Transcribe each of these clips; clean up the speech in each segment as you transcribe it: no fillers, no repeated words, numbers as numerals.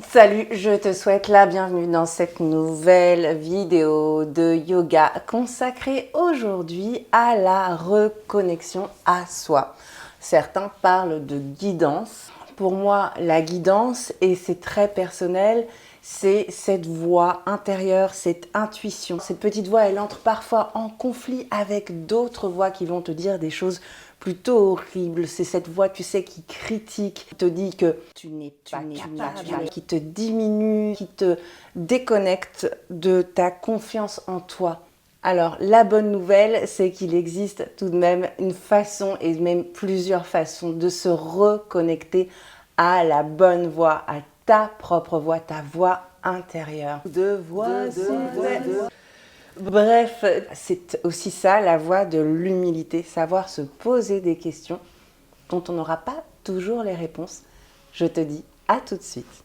Salut, je te souhaite la bienvenue dans cette nouvelle vidéo de yoga consacrée aujourd'hui à la reconnexion à soi. Certains parlent de guidance. Pour moi, la guidance, et c'est très personnel, c'est cette voix intérieure, cette intuition. Cette petite voix, elle entre parfois en conflit avec d'autres voix qui vont te dire des choses plutôt horribles. C'est cette voix, tu sais, qui critique, qui te dit que tu n'es pas capable, qui te diminue, qui te déconnecte de ta confiance en toi. Alors, la bonne nouvelle, c'est qu'il existe tout de même une façon, et même plusieurs façons, de se reconnecter à la bonne voix, à ta propre voix, ta voix intérieure. Bref, c'est aussi ça, la voie de l'humilité, savoir se poser des questions dont on n'aura pas toujours les réponses. Je te dis à tout de suite.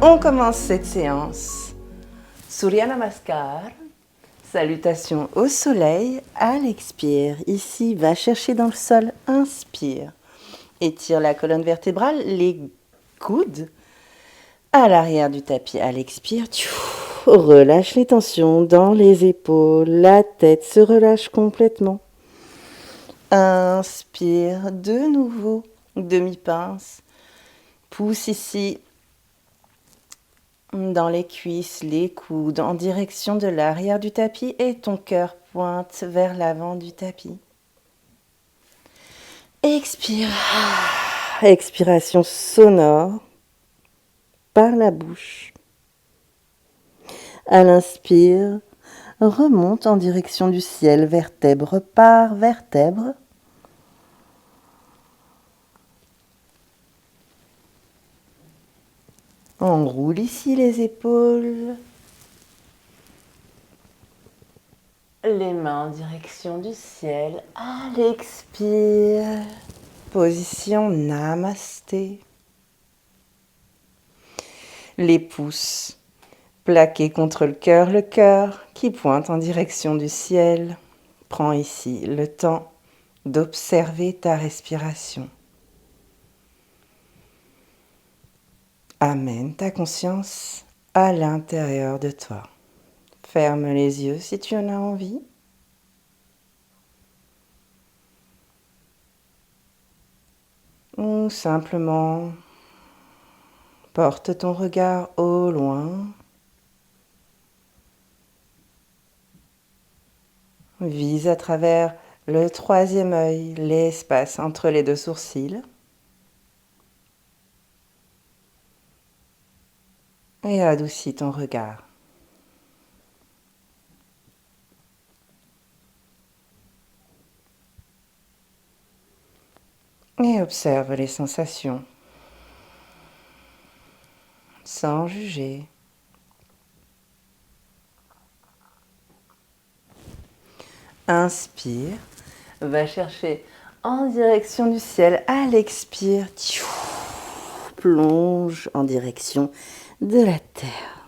On commence cette séance. Surya Namaskar. Salutations au soleil. À l'expire. Ici, va chercher dans le sol. Inspire. Étire la colonne vertébrale, les coudes à l'arrière du tapis. À l'expire. Relâche les tensions dans les épaules. La tête se relâche complètement. Inspire de nouveau. Demi-pince. Pousse ici dans les cuisses, les coudes en direction de l'arrière du tapis et ton cœur pointe vers l'avant du tapis. Expire. Expiration sonore par la bouche. À l'inspire, remonte en direction du ciel, vertèbre par vertèbre. Enroule ici les épaules. Les mains en direction du ciel. À l'expire. Position Namasté. Les pouces plaqués contre le cœur qui pointe en direction du ciel. Prends ici le temps d'observer ta respiration. Amène ta conscience à l'intérieur de toi. Ferme les yeux si tu en as envie. Ou simplement porte ton regard au loin. Vise à travers le troisième œil, l'espace entre les deux sourcils. Et adoucis ton regard. Et observe les sensations, sans juger. Inspire, va chercher en direction du ciel. À l'expire, plonge en direction de la terre.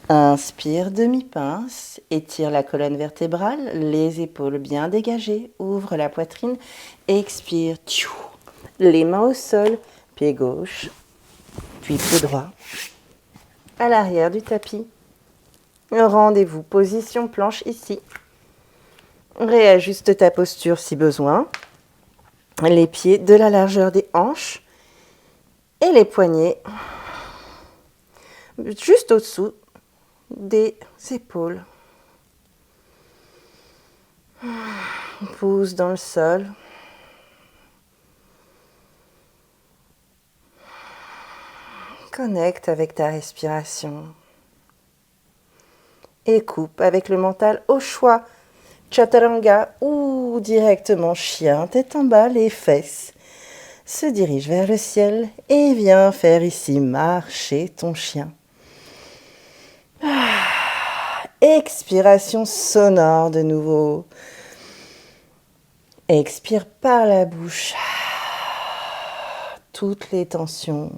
Inspire, demi-pince, étire la colonne vertébrale, les épaules bien dégagées, ouvre la poitrine, expire, les mains au sol, pied gauche, puis pied droit, à l'arrière du tapis. Rendez-vous, position planche ici. Réajuste ta posture si besoin. Les pieds de la largeur des hanches et les poignets juste au-dessous des épaules. Pousse dans le sol. Connecte avec ta respiration. Et coupe avec le mental au choix. Chaturanga ou directement chien, tête en bas, les fesses. Se dirige vers le ciel et viens faire ici marcher ton chien. Expiration sonore de nouveau. Expire par la bouche. Toutes les tensions.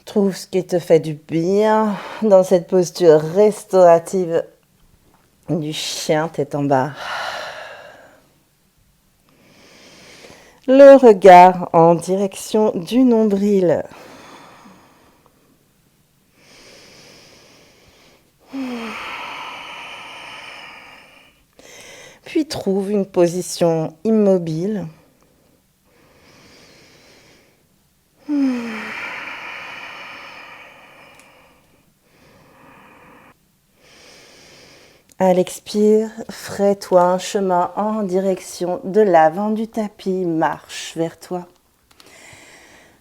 Trouve ce qui te fait du bien dans cette posture restaurative du chien tête en bas. Le regard en direction du nombril. Puis trouve une position immobile. À l'expire, ferai-toi un chemin en direction de l'avant du tapis. Marche vers toi.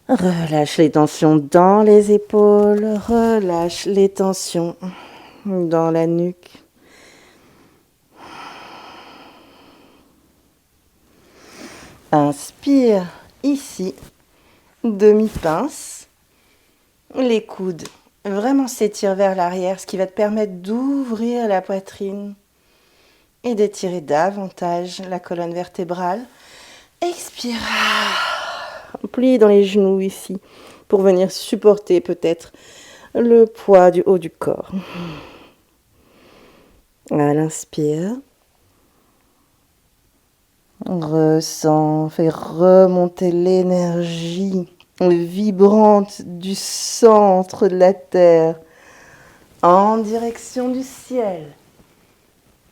Relâche les tensions dans les épaules. Relâche les tensions dans la nuque. Inspire ici. Demi-pince. Les coudes vraiment s'étirent vers l'arrière, ce qui va te permettre d'ouvrir la poitrine et d'étirer davantage la colonne vertébrale. Expire. Plie dans les genoux ici pour venir supporter peut-être le poids du haut du corps. À l'inspire. Ressens, fais remonter l'énergie vibrante du centre de la terre en direction du ciel.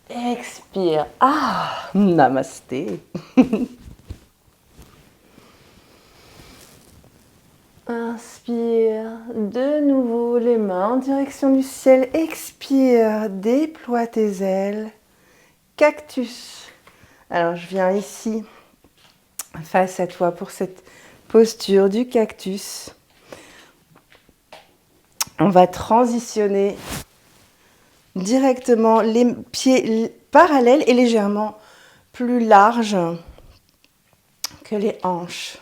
Expire. Ah, namasté. Inspire. De nouveau les mains en direction du ciel. Expire. Déploie tes ailes. Cactus. Alors je viens ici face à toi pour cette posture du cactus. On va transitionner directement les pieds parallèles et légèrement plus larges que les hanches.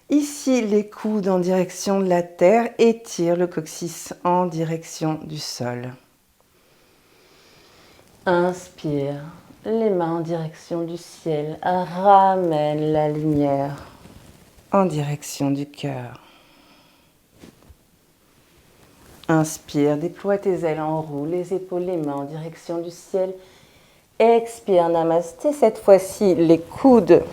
Ici, les coudes en direction de la terre, étire le coccyx en direction du sol. Inspire, les mains en direction du ciel, ramène la lumière en direction du cœur. Inspire, déploie tes ailes en roue, les épaules, les mains en direction du ciel. Expire, namasté. Cette fois-ci, les coudes.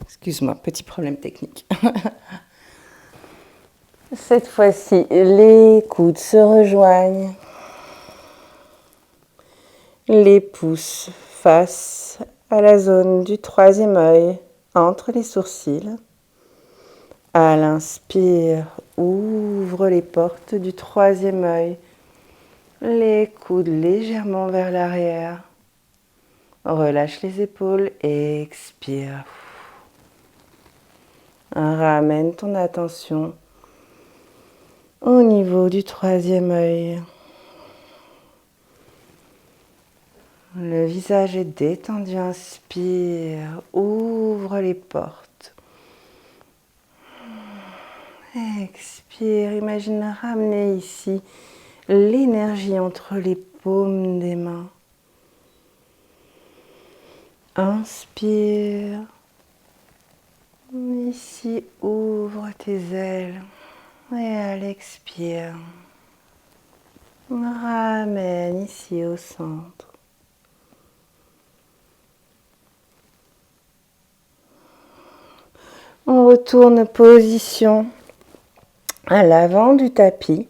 Excuse-moi, petit problème technique. Cette fois-ci, les coudes se rejoignent. Les pouces face à la zone du troisième œil, entre les sourcils. À l'inspire, ouvre les portes du troisième œil. Les coudes légèrement vers l'arrière. Relâche les épaules et expire. Ramène ton attention au niveau du troisième œil. Le visage est détendu, inspire, ouvre les portes. Expire, imagine ramener ici l'énergie entre les paumes des mains. Inspire. Ici, ouvre tes ailes. Et à l'expire, ramène ici au centre. On retourne position à l'avant du tapis.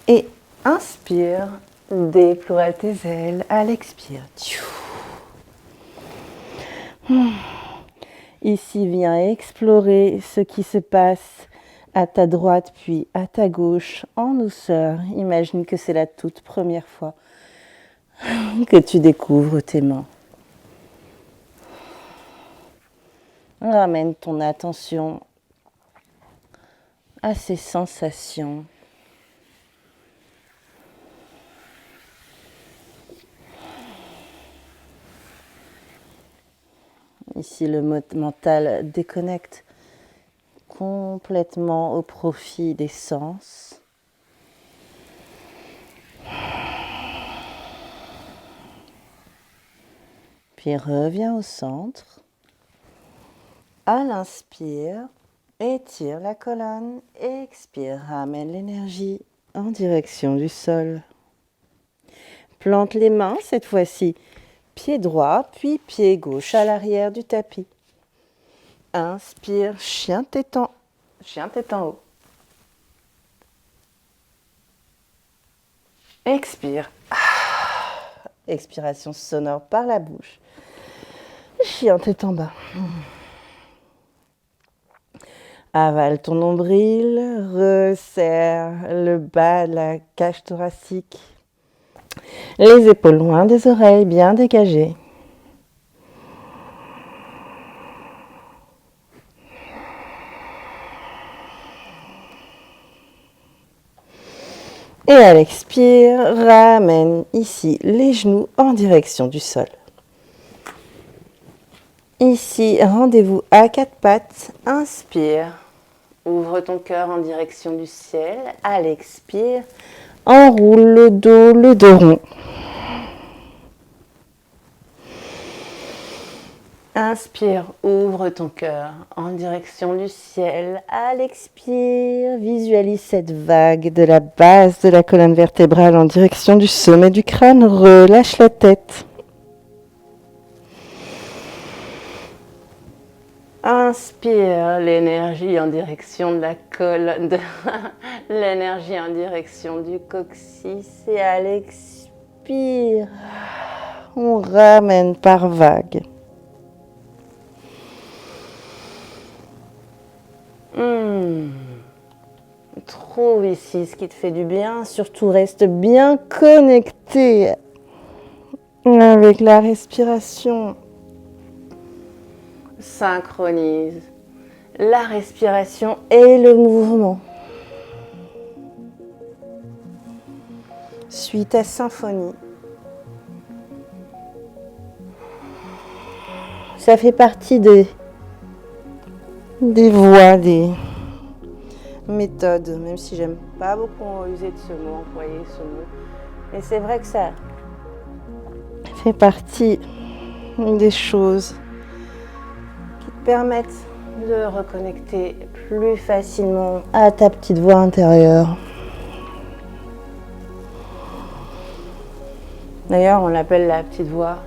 Et inspire, déploie tes ailes à l'expire. Ici, viens explorer ce qui se passe à ta droite puis à ta gauche en douceur. Imagine que c'est la toute première fois que tu découvres tes mains. Ramène ton attention à ces sensations. Ici, le mental déconnecte complètement au profit des sens. Puis reviens au centre. À l'inspire, étire la colonne. Expire, ramène l'énergie en direction du sol. Plante les mains, cette fois-ci, pied droit, puis pied gauche à l'arrière du tapis. Inspire, chien tête en haut. Expire. Expiration sonore par la bouche. Chien tête en bas. Avale ton nombril, resserre le bas de la cage thoracique. Les épaules loin des oreilles, bien dégagées. Et à l'expire, ramène ici les genoux en direction du sol. Ici, rendez-vous à quatre pattes. Inspire, ouvre ton cœur en direction du ciel. À l'expire, enroule le dos rond. Inspire, ouvre ton cœur en direction du ciel. À l'expire, visualise cette vague de la base de la colonne vertébrale en direction du sommet du crâne. Relâche la tête. Inspire l'énergie en direction de la colonne, l'énergie en direction du coccyx. Et à l'expire, on ramène par vague. Trouve ici ce qui te fait du bien. Surtout, reste bien connecté avec la respiration. Synchronise la respiration et le mouvement. Suis ta symphonie. Ça fait partie des voix, des méthodes, même si j'aime pas beaucoup user de ce mot, employer ce mot. Mais c'est vrai que ça fait partie des choses qui te permettent de reconnecter plus facilement à ta petite voix intérieure. D'ailleurs, on l'appelle la petite voix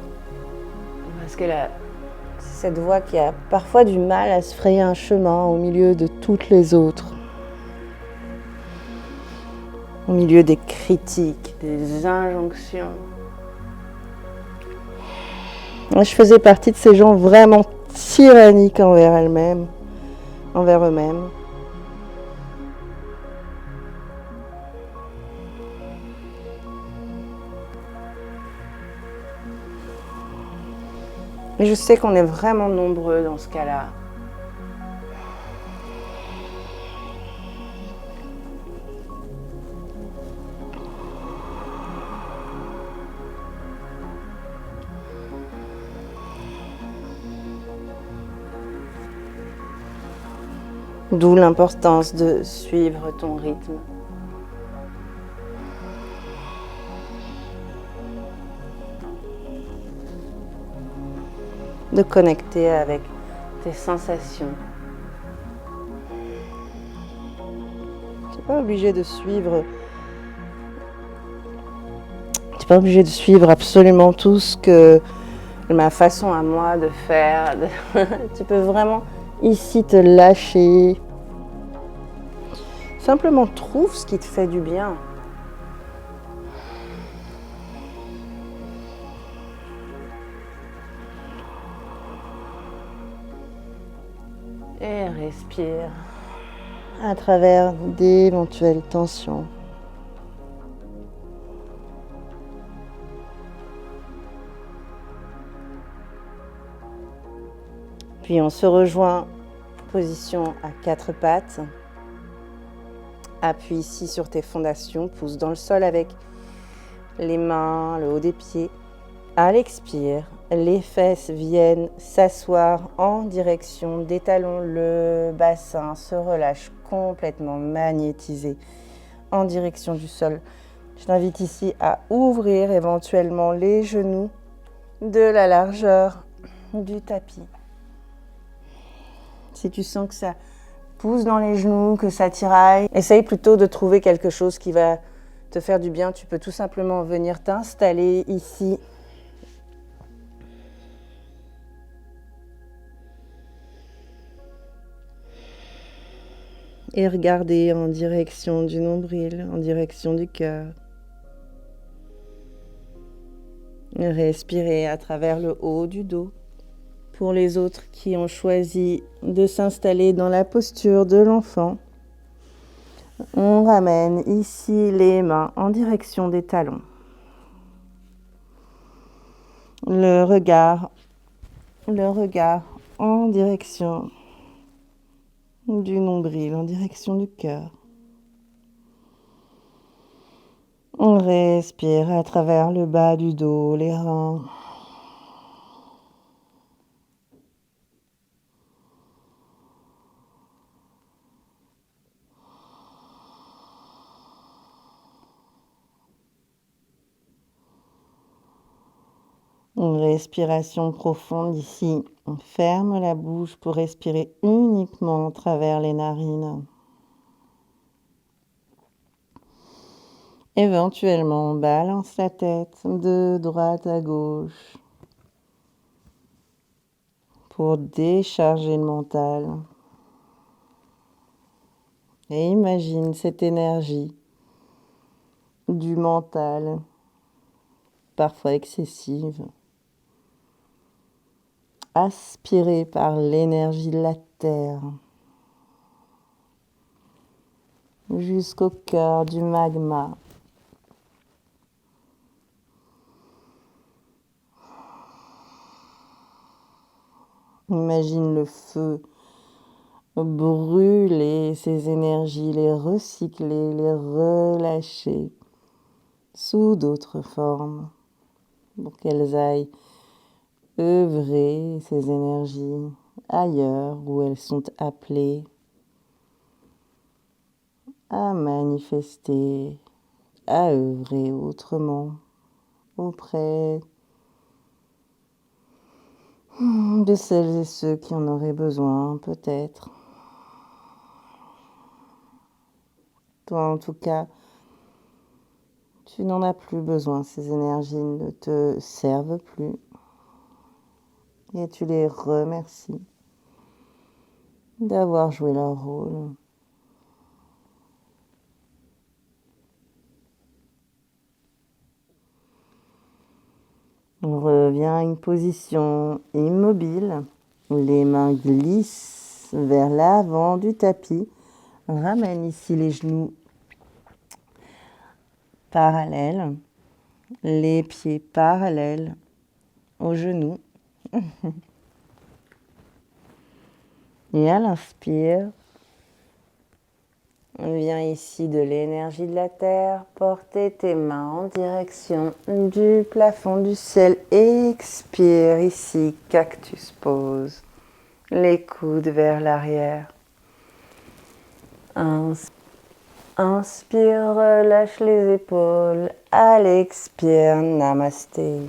parce que c'est cette voix qui a parfois du mal à se frayer un chemin au milieu de toutes les autres. Au milieu des critiques, des injonctions. Je faisais partie de ces gens vraiment tyranniques envers eux-mêmes. Et je sais qu'on est vraiment nombreux dans ce cas-là. D'où l'importance de suivre ton rythme. De connecter avec tes sensations. Tu n'es pas obligé de suivre. Tu n'es pas obligé de suivre absolument tout ce que ma façon à moi de faire. Tu peux vraiment ici te lâcher. Simplement trouve ce qui te fait du bien. Et respire à travers d'éventuelles tensions. Puis on se rejoint, position à quatre pattes. Appuie ici sur tes fondations, pousse dans le sol avec les mains, le haut des pieds. À l'expire, les fesses viennent s'asseoir en direction des talons. Le bassin se relâche complètement magnétisé en direction du sol. Je t'invite ici à ouvrir éventuellement les genoux de la largeur du tapis. Si tu sens que ça pousse dans les genoux, que ça tiraille. Essaye plutôt de trouver quelque chose qui va te faire du bien. Tu peux tout simplement venir t'installer ici. Et regarder en direction du nombril, en direction du cœur. Respirer à travers le haut du dos. Pour les autres qui ont choisi de s'installer dans la posture de l'enfant, on ramène ici les mains en direction des talons. Le regard en direction du nombril, en direction du cœur. On respire à travers le bas du dos, les reins. Une respiration profonde ici. On ferme la bouche pour respirer uniquement à travers les narines. Éventuellement, on balance la tête de droite à gauche pour décharger le mental. Et imagine cette énergie du mental, parfois excessive, aspirée par l'énergie de la terre jusqu'au cœur du magma. Imagine le feu brûler ces énergies, les recycler, les relâcher sous d'autres formes pour qu'elles aillent œuvrer ces énergies ailleurs où elles sont appelées à manifester, à œuvrer autrement auprès de celles et ceux qui en auraient besoin, peut-être. Toi, en tout cas, tu n'en as plus besoin. Ces énergies ne te servent plus. Et tu les remercies d'avoir joué leur rôle. On revient à une position immobile. Les mains glissent vers l'avant du tapis. On ramène ici les genoux parallèles, les pieds parallèles aux genoux. Et à l'inspire, on vient ici de l'énergie de la terre, porter tes mains en direction du plafond du ciel. Expire ici, cactus pose, les coudes vers l'arrière. Inspire, relâche les épaules. À l'expire, namasté.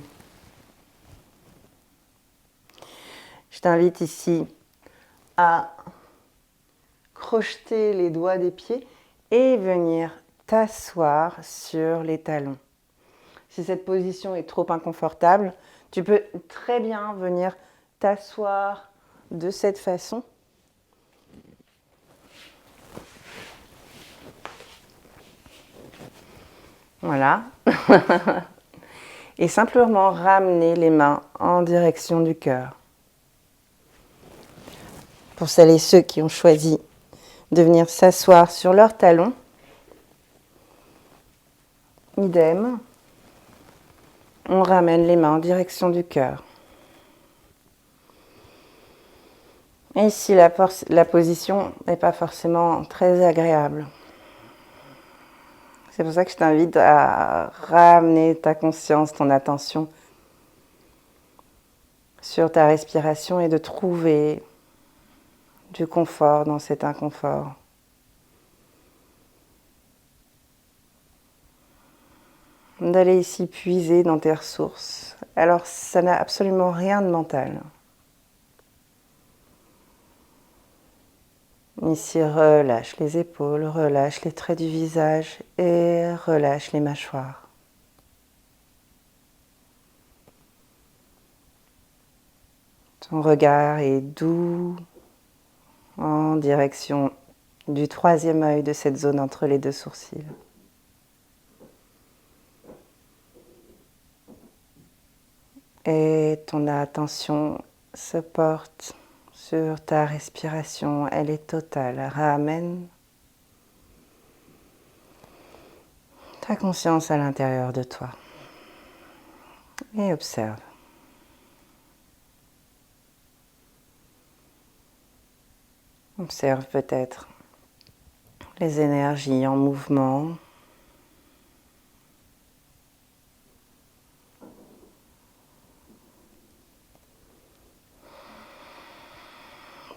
Je t'invite ici à crocheter les doigts des pieds et venir t'asseoir sur les talons. Si cette position est trop inconfortable, tu peux très bien venir t'asseoir de cette façon. Voilà. Et simplement ramener les mains en direction du cœur. Pour celles et ceux qui ont choisi de venir s'asseoir sur leurs talons, idem, on ramène les mains en direction du cœur. Et si la position n'est pas forcément très agréable, c'est pour ça que je t'invite à ramener ta conscience, ton attention sur ta respiration et de trouver du confort dans cet inconfort. D'aller ici puiser dans tes ressources. Alors, ça n'a absolument rien de mental. Ici, relâche les épaules, relâche les traits du visage et relâche les mâchoires. Ton regard est doux en direction du troisième œil de cette zone entre les deux sourcils. Et ton attention se porte sur ta respiration, elle est totale. Ramène ta conscience à l'intérieur de toi et observe. Observe peut-être les énergies en mouvement.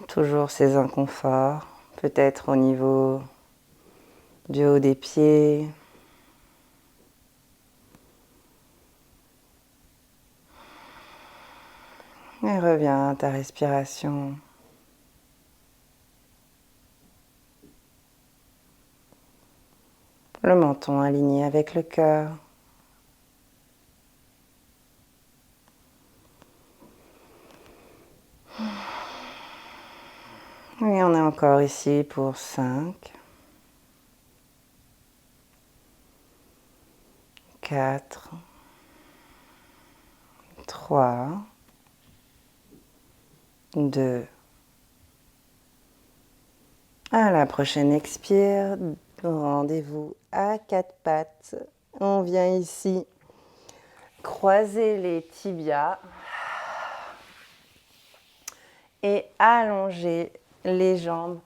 Toujours ces inconforts, peut-être au niveau du haut des pieds. Et reviens à ta respiration. Le menton aligné avec le cœur. Et on est encore ici pour 5, 4, 3, 2. À la prochaine expire, rendez-vous à 4 pattes. On vient ici croiser les tibias et allonger les jambes.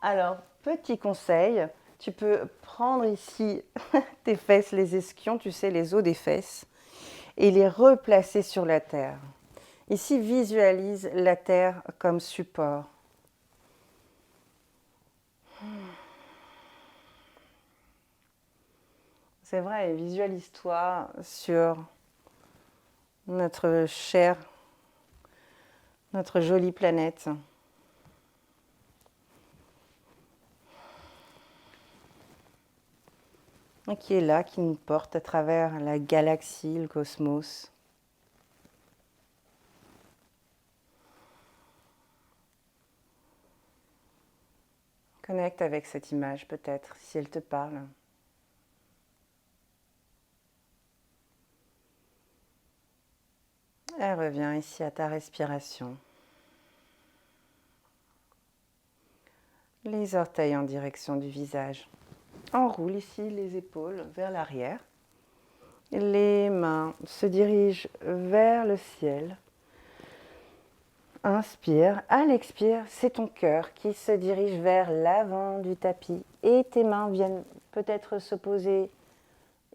Alors, petit conseil, tu peux prendre ici tes fesses, les ischions, tu sais, les os des fesses, et les replacer sur la terre. Ici, visualise la terre comme support. C'est vrai, visualise-toi sur notre chère, notre jolie planète. Qui est là, qui nous porte à travers la galaxie, le cosmos. Connecte avec cette image peut-être, si elle te parle. Et reviens ici à ta respiration. Les orteils en direction du visage. Enroule ici les épaules vers l'arrière. Les mains se dirigent vers le ciel. Inspire. À l'expire, c'est ton cœur qui se dirige vers l'avant du tapis. Et tes mains viennent peut-être se poser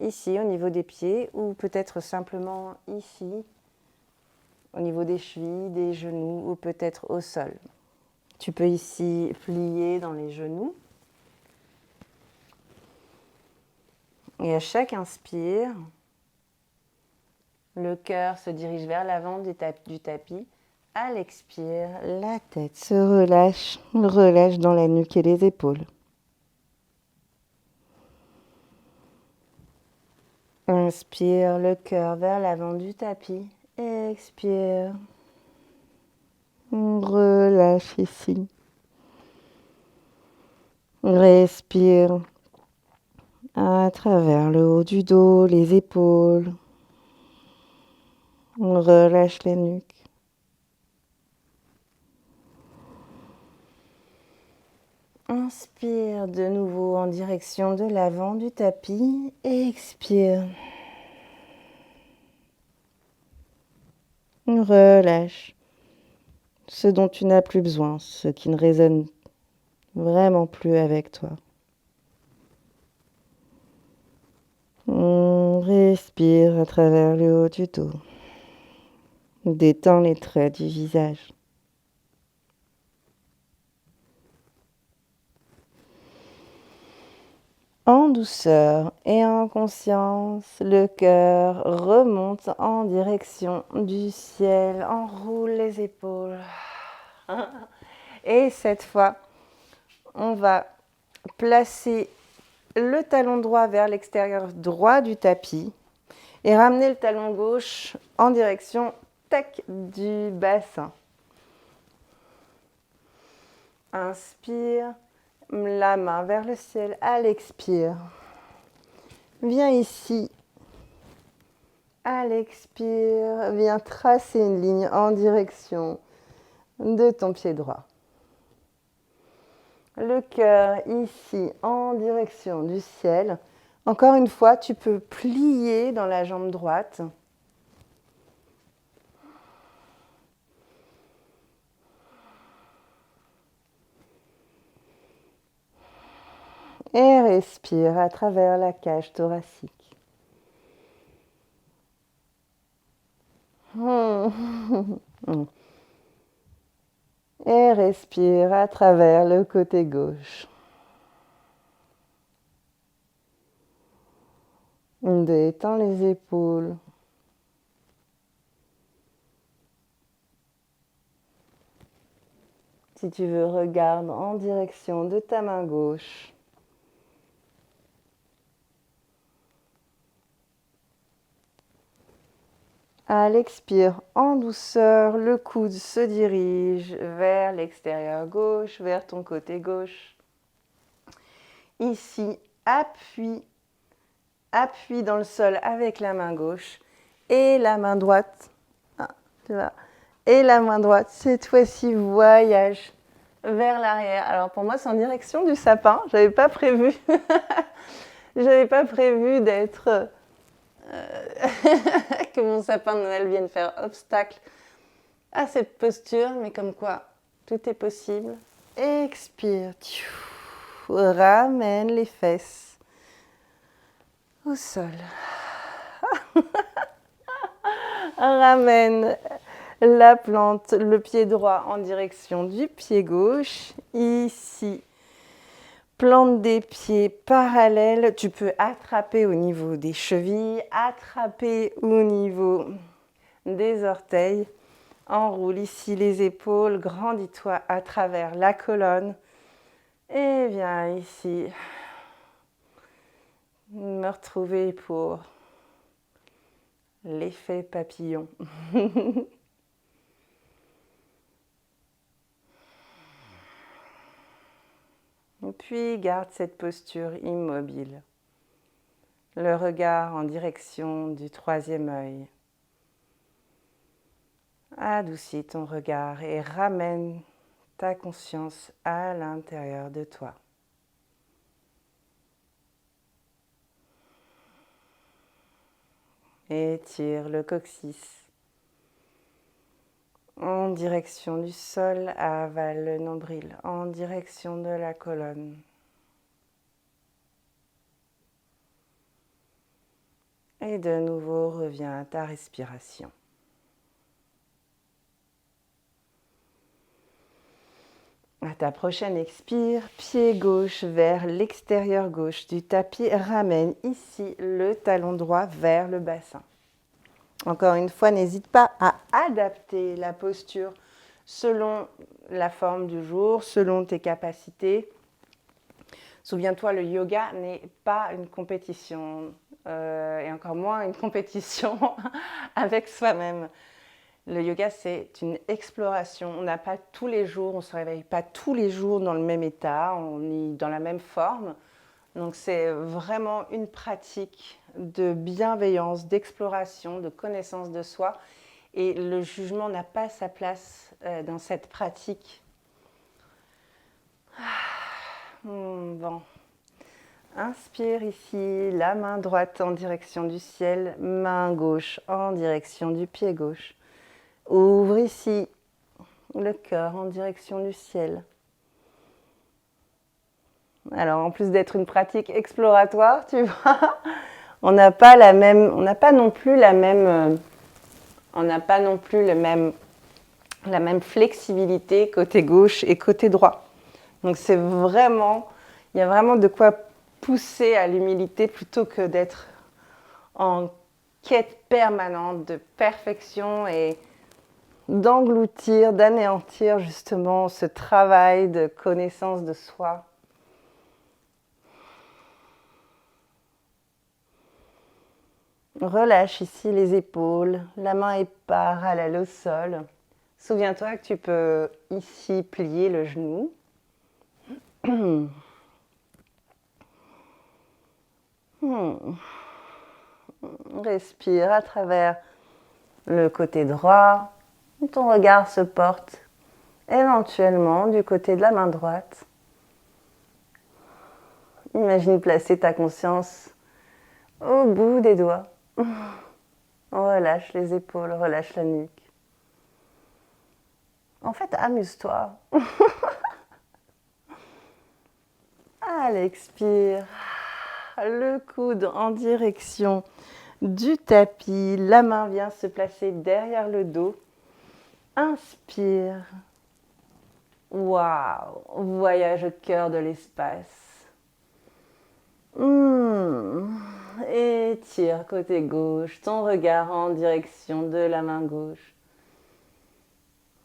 ici au niveau des pieds ou peut-être simplement ici au niveau des chevilles, des genoux ou peut-être au sol. Tu peux ici plier dans les genoux. Et à chaque inspire, le cœur se dirige vers l'avant du tapis. À l'expire, la tête se relâche dans la nuque et les épaules. Inspire, le cœur vers l'avant du tapis. Expire. Relâche ici. Respire à travers le haut du dos, les épaules. Relâche les nuques. Inspire de nouveau en direction de l'avant du tapis. Expire. Relâche ce dont tu n'as plus besoin, ce qui ne résonne vraiment plus avec toi. Respire à travers le haut du dos. Détends les traits du visage. En douceur et en conscience, le cœur remonte en direction du ciel, enroule les épaules. Et cette fois, On va placer le talon droit vers l'extérieur droit du tapis et ramener le talon gauche en direction tac, du bassin. Inspire, la main vers le ciel, à l'expire. Viens ici. À l'expire, viens tracer une ligne en direction de ton pied droit. Le cœur ici en direction du ciel. Encore une fois, tu peux plier dans la jambe droite. Et respire à travers la cage thoracique. Et respire à travers le côté gauche. Détends les épaules. Si tu veux, regarde en direction de ta main gauche. À l'expire, en douceur, le coude se dirige vers l'extérieur gauche, vers ton côté gauche. Ici, appuie dans le sol avec la main gauche et la main droite. Et la main droite, cette fois-ci, voyage vers l'arrière. Alors pour moi, c'est en direction du sapin. J'avais pas prévu. J'avais pas prévu d'être que mon sapin de Noël vienne faire obstacle à cette posture, mais comme quoi tout est possible. Expire. Ramène les fesses au sol. Ramène la plante, le pied droit en direction du pied gauche. Ici, plante des pieds parallèles. Tu peux attraper au niveau des chevilles, attraper au niveau des orteils. Enroule ici les épaules, grandis-toi à travers la colonne. Et viens ici me retrouver pour l'effet papillon. Et puis garde cette posture immobile. Le regard en direction du troisième œil. Adoucis ton regard et ramène ta conscience à l'intérieur de toi. Étire le coccyx en direction du sol, avale le nombril en direction de la colonne. Et de nouveau, reviens à ta respiration. À ta prochaine expire, pied gauche vers l'extérieur gauche du tapis, ramène ici le talon droit vers le bassin. Encore une fois, n'hésite pas à adapter la posture selon la forme du jour, selon tes capacités. Souviens-toi, le yoga n'est pas une compétition, et encore moins une compétition avec soi-même. Le yoga, c'est une exploration. On n'a pas tous les jours, on ne se réveille pas tous les jours dans le même état, on est dans la même forme. Donc c'est vraiment une pratique de bienveillance, d'exploration, de connaissance de soi. Et le jugement n'a pas sa place dans cette pratique. Bon. Inspire ici, la main droite en direction du ciel, main gauche en direction du pied gauche. Ouvre ici le cœur en direction du ciel. Alors, en plus d'être une pratique exploratoire, tu vois, on n'a pas non plus la même flexibilité côté gauche et côté droit. Donc, il y a vraiment de quoi pousser à l'humilité plutôt que d'être en quête permanente de perfection et d'engloutir, d'anéantir justement ce travail de connaissance de soi. Relâche ici les épaules, la main est parallèle au sol. Souviens-toi que tu peux ici plier le genou. Respire à travers le côté droit. Ton regard se porte éventuellement du côté de la main droite. Imagine placer ta conscience au bout des doigts. Relâche les épaules, relâche la nuque. En fait, amuse-toi. Allez, expire. Le coude en direction du tapis. La main vient se placer derrière le dos. Inspire. Waouh! Voyage au cœur de l'espace. Étire côté gauche, ton regard en direction de la main gauche.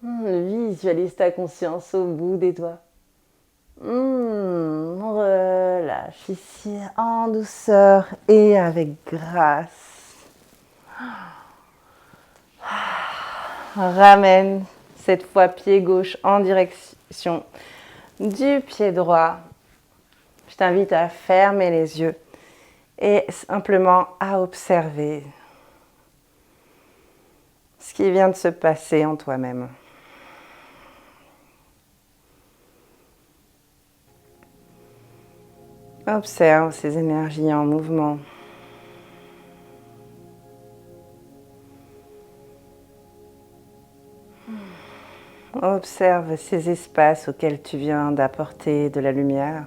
Visualise ta conscience au bout des doigts. Relâche ici en douceur et avec grâce. Ramène cette fois pied gauche en direction du pied droit. Je t'invite à fermer les yeux et simplement à observer ce qui vient de se passer en toi-même. Observe ces énergies en mouvement. Observe ces espaces auxquels tu viens d'apporter de la lumière.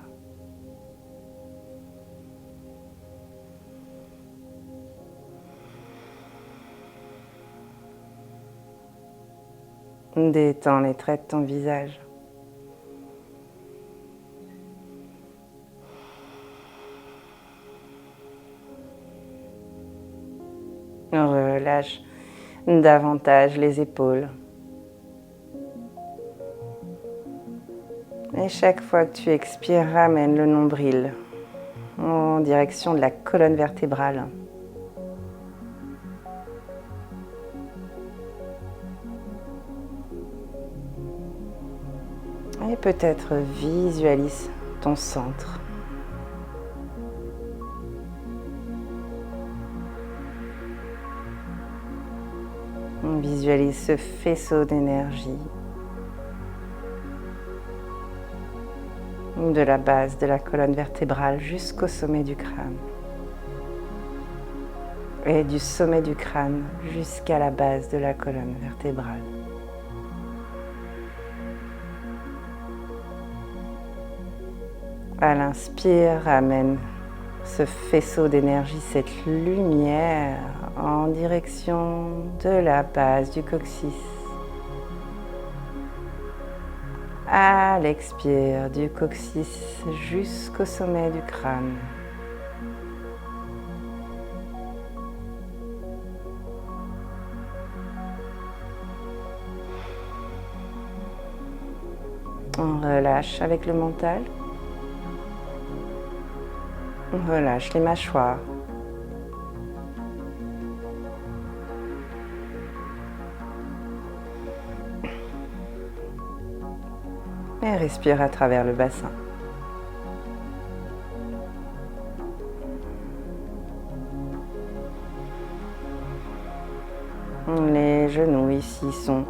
Détends les traits de ton visage. Relâche davantage les épaules. Et chaque fois que tu expires, ramène le nombril en direction de la colonne vertébrale. Et peut-être visualise ton centre. Visualise ce faisceau d'énergie de la base de la colonne vertébrale jusqu'au sommet du crâne. Et du sommet du crâne jusqu'à la base de la colonne vertébrale. À l'inspire, ramène ce faisceau d'énergie, cette lumière en direction de la base du coccyx. À l'expire, du coccyx jusqu'au sommet du crâne. On relâche avec le mental. On relâche les mâchoires. Et respire à travers le bassin. Les genoux ici sont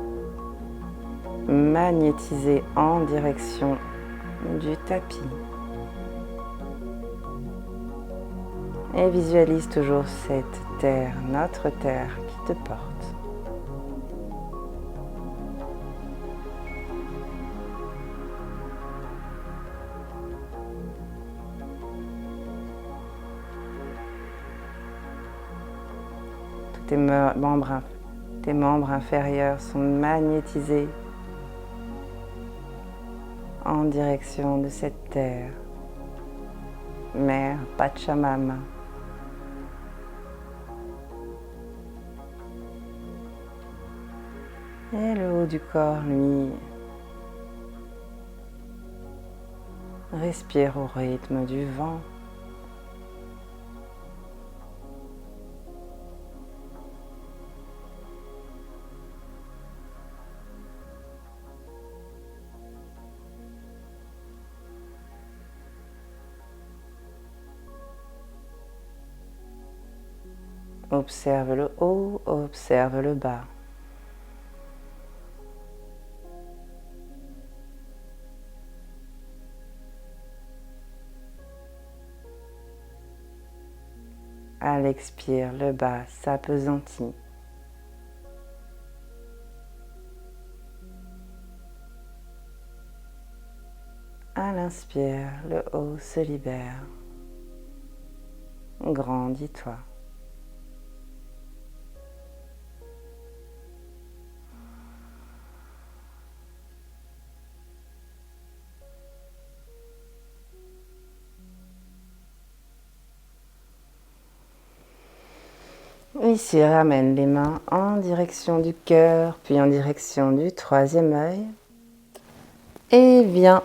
magnétisés en direction du tapis. Et visualise toujours cette terre, notre terre qui te porte. Tes membres inférieurs sont magnétisés en direction de cette terre, Mère Pachamama. Et le haut du corps, lui, respire au rythme du vent. Observe le haut, observe le bas. À l'expire, le bas s'appesantit. À l'inspire, le haut se libère. Grandis-toi. Ici, ramène les mains en direction du cœur, puis en direction du troisième œil. Et viens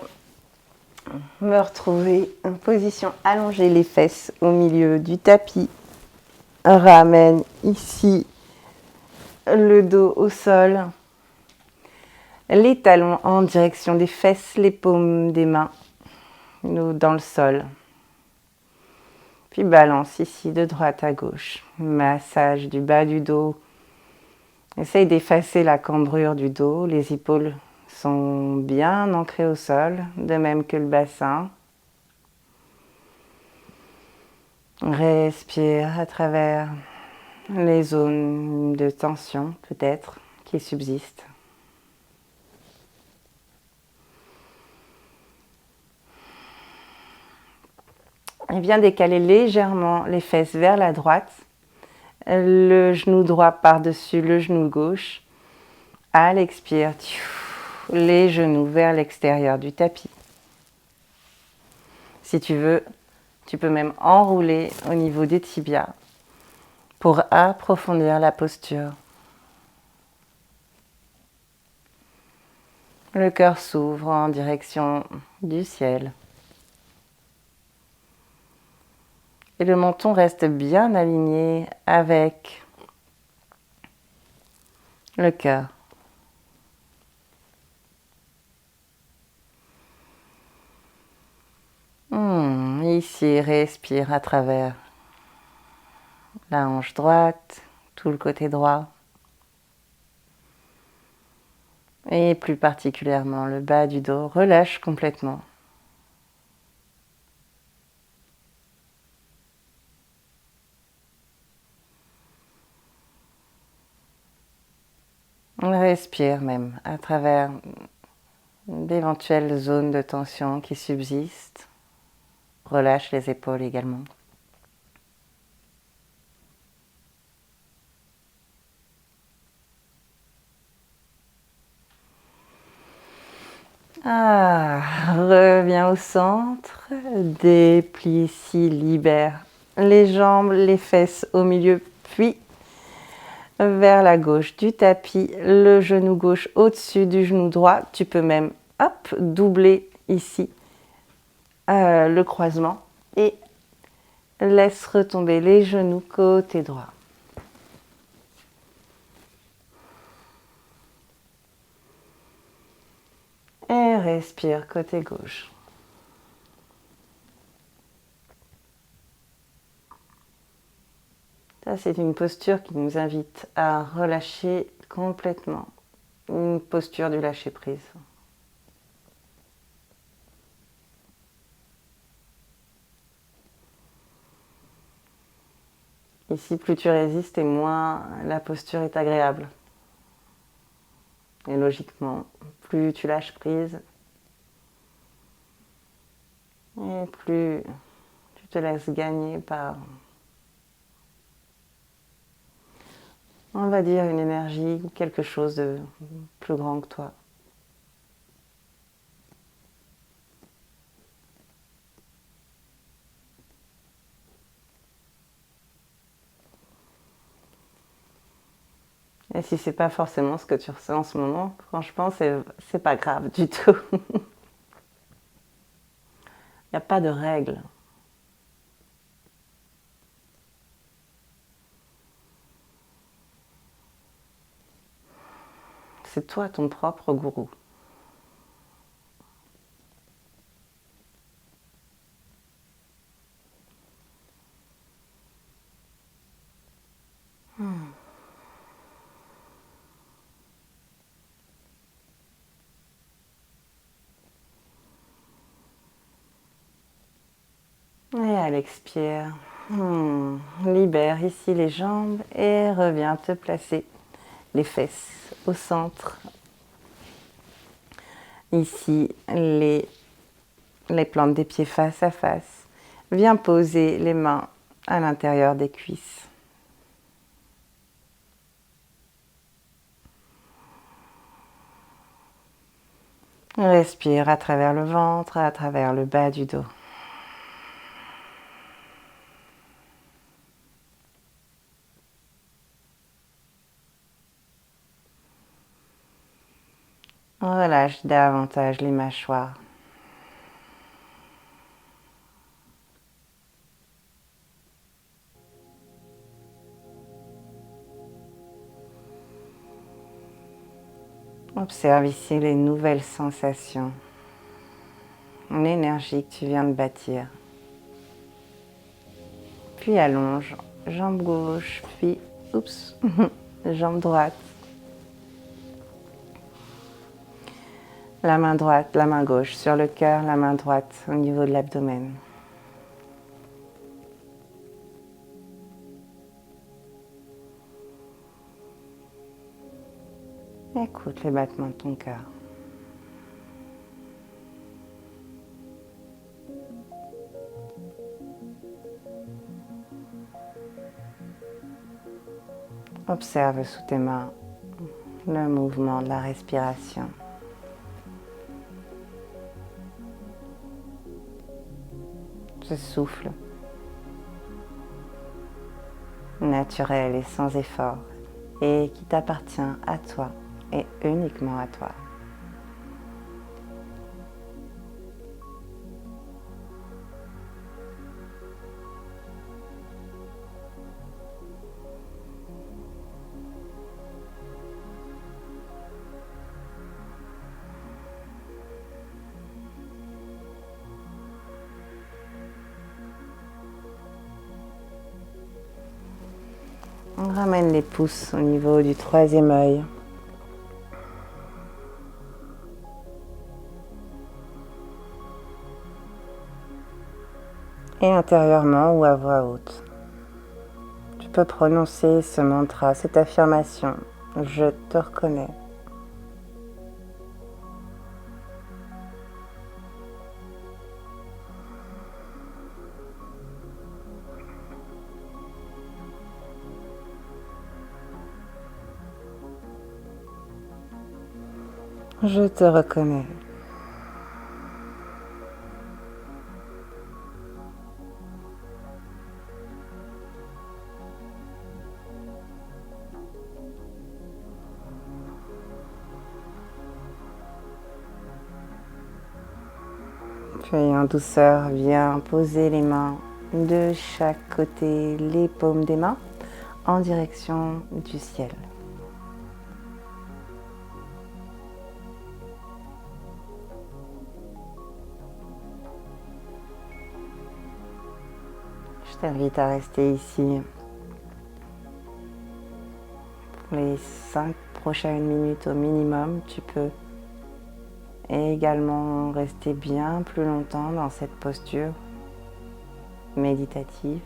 me retrouver en position allongée, les fesses au milieu du tapis. Ramène ici le dos au sol. Les talons en direction des fesses, les paumes des mains dans le sol. Puis balance ici de droite à gauche. Massage du bas du dos. Essaye d'effacer la cambrure du dos. Les épaules sont bien ancrées au sol, de même que le bassin. Respire à travers les zones de tension, peut-être, qui subsistent. Et viens décaler légèrement les fesses vers la droite. Le genou droit par-dessus le genou gauche. À l'expire, les genoux vers l'extérieur du tapis. Si tu veux, tu peux même enrouler au niveau des tibias pour approfondir la posture. Le cœur s'ouvre en direction du ciel. Et le menton reste bien aligné avec le cœur. Ici, respire à travers la hanche droite, tout le côté droit. Et plus particulièrement le bas du dos, relâche complètement. On respire même à travers d'éventuelles zones de tension qui subsistent. Relâche les épaules également. Reviens au centre, déplie ici, libère les jambes, les fesses au milieu, puis vers la gauche du tapis, le genou gauche au-dessus du genou droit. Tu peux même doubler ici le croisement et laisse retomber les genoux côté droit. Et respire côté gauche. Ça, c'est une posture qui nous invite à relâcher complètement. Une posture du lâcher-prise. Ici, plus tu résistes et moins la posture est agréable. Et logiquement, plus tu lâches prise, et plus tu te laisses gagner par, on va dire, une énergie, quelque chose de plus grand que toi. Et si c'est pas forcément ce que tu ressens en ce moment, franchement, c'est pas grave du tout. Il n'y a pas de règle. C'est toi ton propre gourou. Et à l'expire, libère ici les jambes et reviens te placer les fesses au centre. Ici, les plantes des pieds face à face. Viens poser les mains à l'intérieur des cuisses. Respire à travers le ventre, à travers le bas du dos. Relâche davantage les mâchoires. Observe ici les nouvelles sensations, l'énergie que tu viens de bâtir. Puis allonge, jambe gauche, puis jambe droite. La main droite, la main gauche sur le cœur, la main droite au niveau de l'abdomen. Écoute les battements de ton cœur. Observe sous tes mains le mouvement de la respiration. Ce souffle naturel et sans effort et qui t'appartient à toi et uniquement à toi. On ramène les pouces au niveau du troisième œil. Et intérieurement ou à voix haute, tu peux prononcer ce mantra, cette affirmation. Je te reconnais. Je te reconnais. Puis en douceur, viens poser les mains de chaque côté, les paumes des mains en direction du ciel. Je t'invite à rester ici pour les 5 prochaines minutes au minimum. Tu peux également rester bien plus longtemps dans cette posture méditative.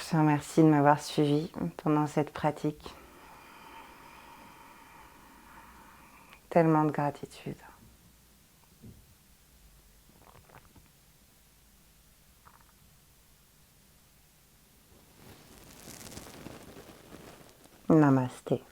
Je te remercie de m'avoir suivi pendant cette pratique. Tellement de gratitude. Namasté.